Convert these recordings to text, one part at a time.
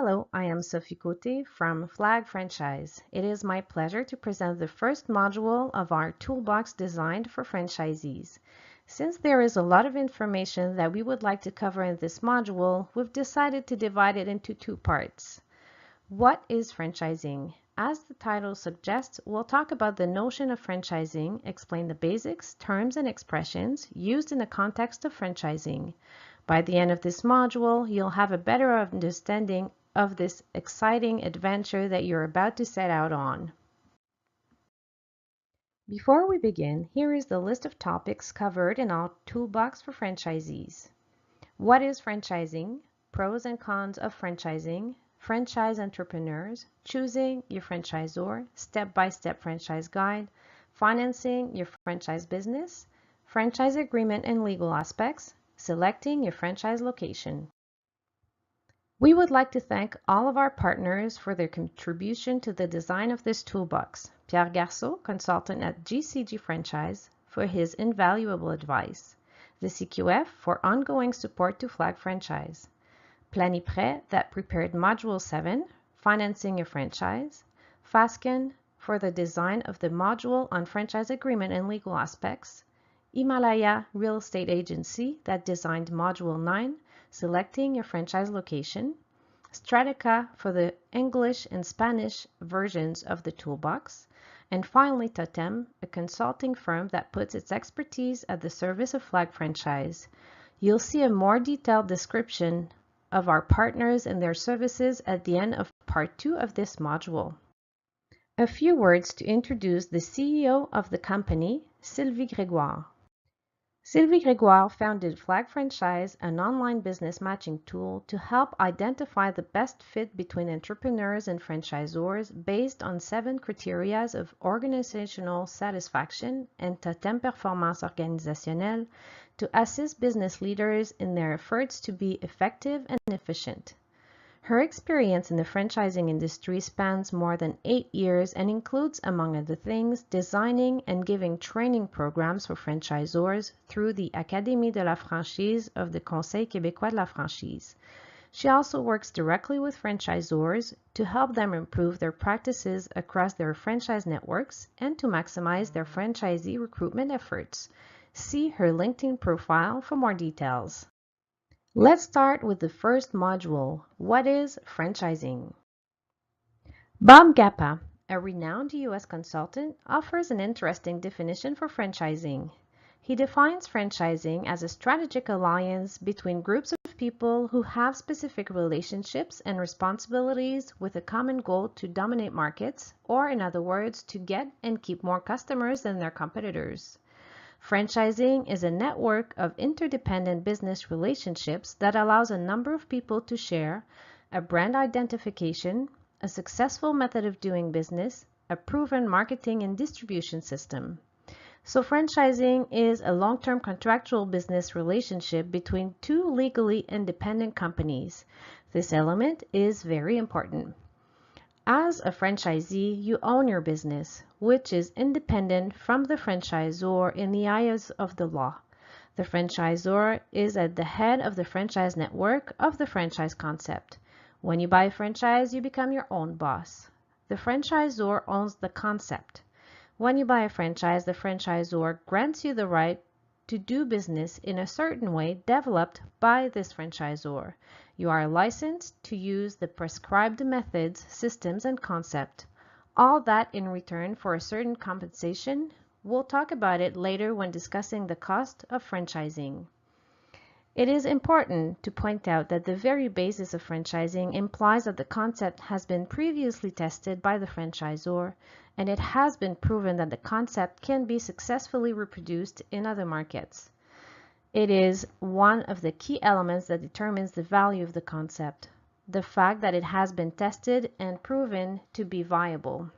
Hello, I am Sophie Cote from FlagFranchise. It is my pleasure to present the first module of our toolbox designed for franchisees. Since there is a lot of information that we would like to cover in this module, we've decided to divide it into two parts. What is franchising? As the title suggests, we'll talk about the notion of franchising, explain the basics, terms, and expressions used in the context of franchising. By the end of this module, you'll have a better understanding of this exciting adventure that you're about to set out on. Before we begin, here is the list of topics covered in our toolbox for franchisees. What is franchising? Pros and cons of franchising, franchise entrepreneurs, choosing your franchisor, step-by-step franchise guide, financing your franchise business, franchise agreement and legal aspects, selecting your franchise location. We would like to thank all of our partners for their contribution to the design of this toolbox. Pierre Garceau, consultant at GCG Franchise, for his invaluable advice. The CQF for ongoing support to FlagFranchise. Planiprêt that prepared Module 7, Financing Your Franchise. Fasken for the design of the module on franchise agreement and legal aspects. Himalaya Real Estate Agency that designed Module 9, Selecting Your Franchise Location. Stratica for the English and Spanish versions of the toolbox. And finally, Totem, a consulting firm that puts its expertise at the service of FlagFranchise. You'll see a more detailed description of our partners and their services at the end of part 2 of this module. A few words to introduce the CEO of the company, Sylvie Grégoire. Sylvie Grégoire founded FlagFranchise, an online business matching tool to help identify the best fit between entrepreneurs and franchisors based on 7 criteria of organizational satisfaction and Totem Performance Organisationnelle to assist business leaders in their efforts to be effective and efficient. Her experience in the franchising industry spans more than 8 years and includes, among other things, designing and giving training programs for franchisors through the Académie de la Franchise of the Conseil québécois de la franchise. She also works directly with franchisors to help them improve their practices across their franchise networks and to maximize their franchisee recruitment efforts. See her LinkedIn profile for more details. Let's start with the first module. What is franchising? Bob Gappa, a renowned U.S. consultant, offers an interesting definition for franchising. He defines franchising as a strategic alliance between groups of people who have specific relationships and responsibilities with a common goal to dominate markets, or in other words, to get and keep more customers than their competitors. Franchising is a network of interdependent business relationships that allows a number of people to share a brand identification, a successful method of doing business, a proven marketing and distribution system. So franchising is a long-term contractual business relationship between 2 legally independent companies. This element is very important. As a franchisee, you own your business, which is independent from the franchisor in the eyes of the law. The franchisor is at the head of the franchise network of the franchise concept. When you buy a franchise, you become your own boss. The franchisor owns the concept. When you buy a franchise, the franchisor grants you the right to do business in a certain way developed by this franchisor. You are licensed to use the prescribed methods, systems, and concept. All that in return for a certain compensation. We'll talk about it later when discussing the cost of franchising. It is important to point out that the very basis of franchising implies that the concept has been previously tested by the franchisor, and it has been proven that the concept can be successfully reproduced in other markets. It is one of the key elements that determines the value of the concept, the fact that it has been tested and proven to be viable.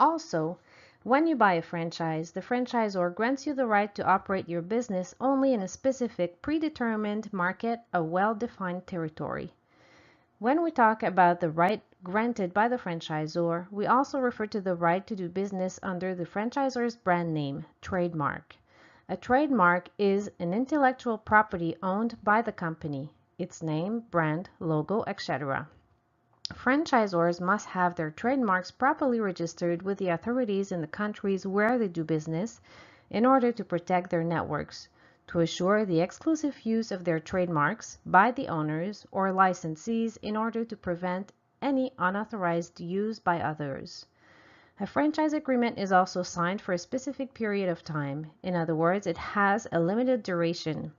Also, when you buy a franchise, the franchisor grants you the right to operate your business only in a specific predetermined market, a well-defined territory. When we talk about the right granted by the franchisor, we also refer to the right to do business under the franchisor's brand name, trademark. A trademark is an intellectual property owned by the company, its name, brand, logo, etc. Franchisors must have their trademarks properly registered with the authorities in the countries where they do business in order to protect their networks, to assure the exclusive use of their trademarks by the owners or licensees in order to prevent any unauthorized use by others. A franchise agreement is also signed for a specific period of time. In other words, it has a limited duration.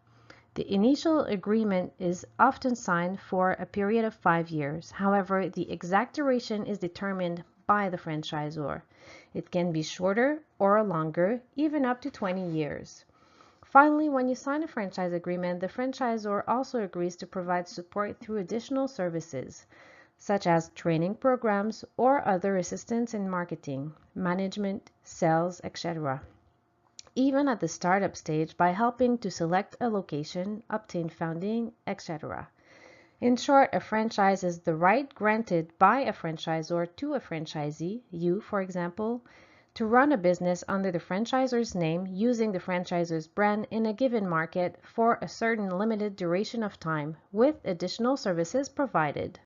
The initial agreement is often signed for a period of 5 years. However, the exact duration is determined by the franchisor. It can be shorter or longer, even up to 20 years. Finally, when you sign a franchise agreement, the franchisor also agrees to provide support through additional services, such as training programs or other assistance in marketing, management, sales, etc., even at the startup stage by helping to select a location, obtain funding, etc. In short, a franchise is the right granted by a franchisor to a franchisee, you for example, to run a business under the franchisor's name using the franchisor's brand in a given market for a certain limited duration of time, with additional services provided.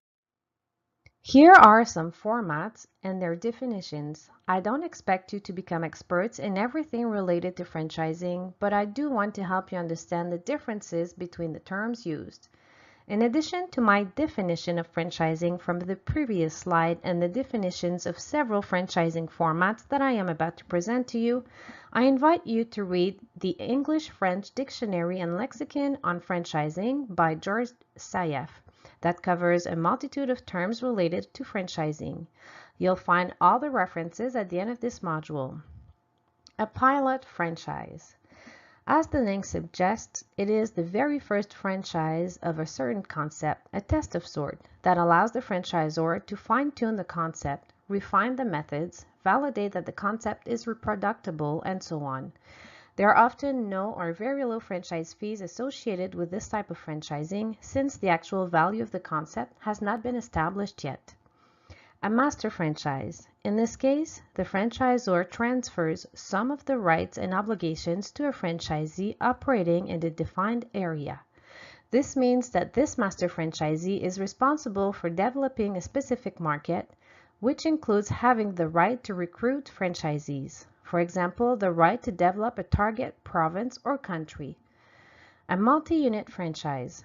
Here are some formats and their definitions. I don't expect you to become experts in everything related to franchising, but I do want to help you understand the differences between the terms used. In addition to my definition of franchising from the previous slide and the definitions of several franchising formats that I am about to present to you, I invite you to read the English-French Dictionary and Lexicon on Franchising by George Sayef that covers a multitude of terms related to franchising. You'll find all the references at the end of this module. A pilot franchise. As the name suggests, it is the very first franchise of a certain concept, a test of sort, that allows the franchisor to fine-tune the concept, refine the methods, validate that the concept is reproducible, and so on. There are often no or very low franchise fees associated with this type of franchising, since the actual value of the concept has not been established yet. A master franchise. In this case, the franchisor transfers some of the rights and obligations to a franchisee operating in the defined area. This means that this master franchisee is responsible for developing a specific market, which includes having the right to recruit franchisees. For example, the right to develop a target province or country. A multi-unit franchise.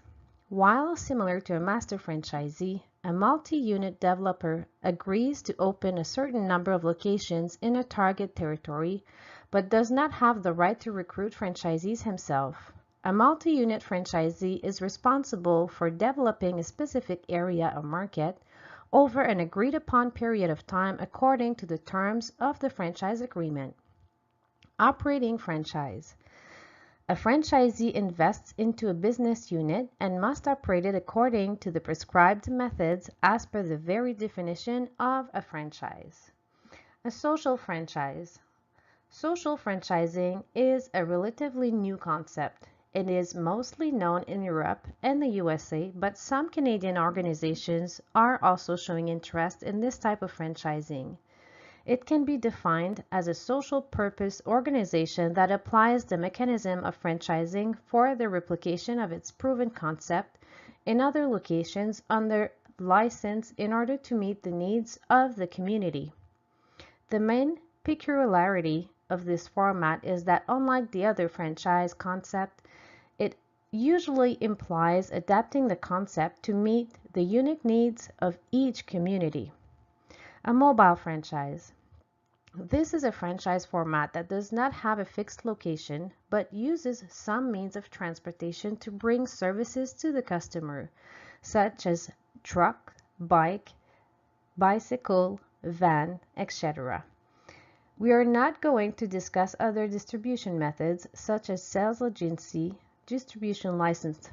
While similar to a master franchisee, a multi-unit developer agrees to open a certain number of locations in a target territory, but does not have the right to recruit franchisees himself. A multi-unit franchisee is responsible for developing a specific area or market over an agreed-upon period of time according to the terms of the franchise agreement. Operating franchise. A franchisee invests into a business unit and must operate it according to the prescribed methods as per the very definition of a franchise. A social franchise. Social franchising is a relatively new concept. It is mostly known in Europe and the USA, but some Canadian organizations are also showing interest in this type of franchising. It can be defined as a social purpose organization that applies the mechanism of franchising for the replication of its proven concept in other locations under license in order to meet the needs of the community. The main peculiarity of this format is that unlike the other franchise concept, it usually implies adapting the concept to meet the unique needs of each community. A mobile franchise. This is a franchise format that does not have a fixed location, but uses some means of transportation to bring services to the customer, such as truck, bike, bicycle, van, etc. We are not going to discuss other distribution methods, such as sales agency, distribution license,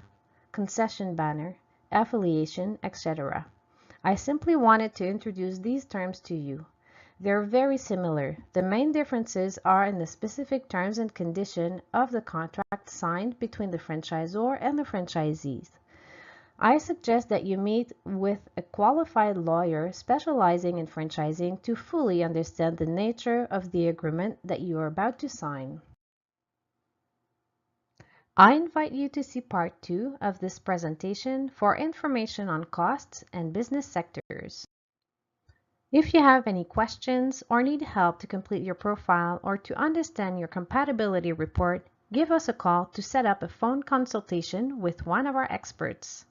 concession banner, affiliation, etc. I simply wanted to introduce these terms to you. They're very similar. The main differences are in the specific terms and conditions of the contract signed between the franchisor and the franchisees. I suggest that you meet with a qualified lawyer specializing in franchising to fully understand the nature of the agreement that you are about to sign. I invite you to see part 2 of this presentation for information on costs and business sectors. If you have any questions or need help to complete your profile or to understand your compatibility report, give us a call to set up a phone consultation with one of our experts.